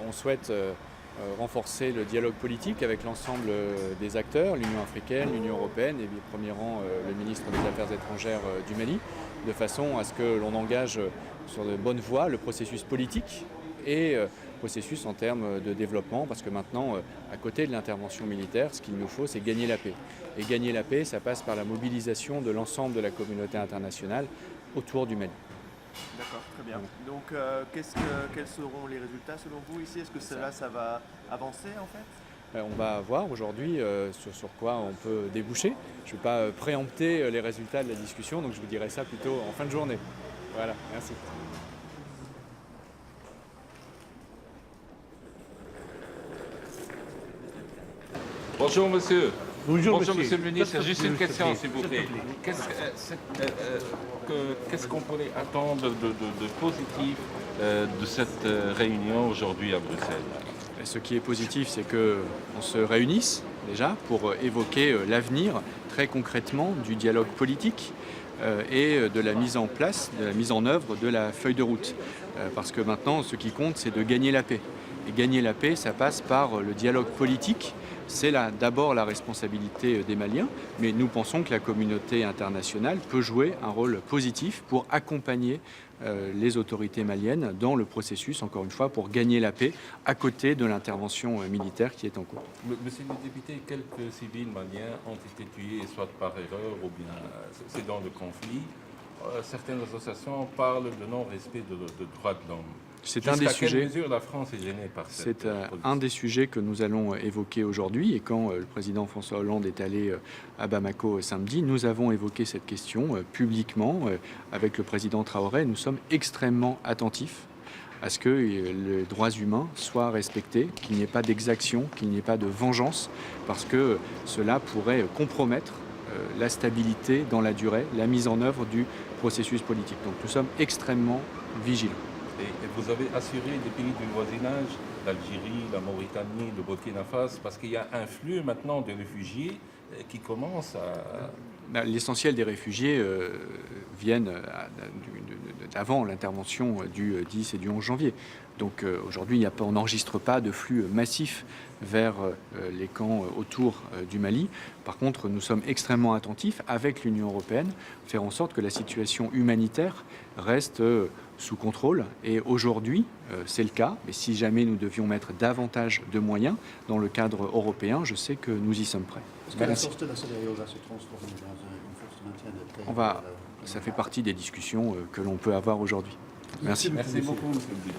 On souhaite renforcer le dialogue politique avec l'ensemble des acteurs, l'Union africaine, l'Union européenne et au premier rang le ministre des Affaires étrangères du Mali, de façon à ce que l'on engage sur de bonnes voies le processus politique et processus en termes de développement, parce que maintenant, à côté de l'intervention militaire, ce qu'il nous faut, c'est gagner la paix. Et gagner la paix, ça passe par la mobilisation de l'ensemble de la communauté internationale autour du Mali. D'accord, très bien. Donc, quels seront les résultats selon vous ici? Est-ce que ça va avancer en fait? On va voir aujourd'hui sur quoi on peut déboucher. Je ne vais pas préempter les résultats de la discussion, donc je vous dirai ça plutôt en fin de journée. Voilà, merci. Bonjour monsieur. Bonjour Monsieur le ministre. Juste une question s'il vous plaît. Qu'est-ce qu'on pourrait attendre de positif de cette réunion aujourd'hui à Bruxelles? Ce qui est positif, c'est qu'on se réunisse déjà pour évoquer l'avenir très concrètement du dialogue politique et de la mise en place, de la mise en œuvre de la feuille de route. Parce que maintenant, ce qui compte, c'est de gagner la paix. Et gagner la paix, ça passe par le dialogue politique. C'est d'abord la responsabilité des Maliens, mais nous pensons que la communauté internationale peut jouer un rôle positif pour accompagner les autorités maliennes dans le processus, encore une fois, pour gagner la paix à côté de l'intervention militaire qui est en cours. Monsieur le député, quelques civils maliens ont été tués, soit par erreur ou bien c'est dans le conflit. Certaines associations parlent de non-respect de droits de l'homme. C'est un des sujets. Quelle mesure la France est gênée par cette C'est un des sujets que nous allons évoquer aujourd'hui. Et quand le président François Hollande est allé à Bamako samedi, nous avons évoqué cette question publiquement avec le président Traoré. Nous sommes extrêmement attentifs à ce que les droits humains soient respectés, qu'il n'y ait pas d'exaction, qu'il n'y ait pas de vengeance, parce que cela pourrait compromettre la stabilité dans la durée, la mise en œuvre du processus politique. Donc nous sommes extrêmement vigilants. Et vous avez assuré des pays du voisinage, l'Algérie, la Mauritanie, le Burkina Faso, parce qu'il y a un flux maintenant de réfugiés qui commence à... L'essentiel des réfugiés viennent avant l'intervention du 10 et du 11 janvier. Donc aujourd'hui, on n'enregistre pas de flux massif vers les camps autour du Mali. Par contre, nous sommes extrêmement attentifs avec l'Union européenne, faire en sorte que la situation humanitaire reste sous contrôle. Et aujourd'hui, c'est le cas. Mais si jamais nous devions mettre davantage de moyens dans le cadre européen, je sais que nous y sommes prêts. Est-ce que la force de la CEDEAO va se transformer dans une force de maintien de paix? Ça fait partie des discussions que l'on peut avoir aujourd'hui. Merci. Merci beaucoup, monsieur le président.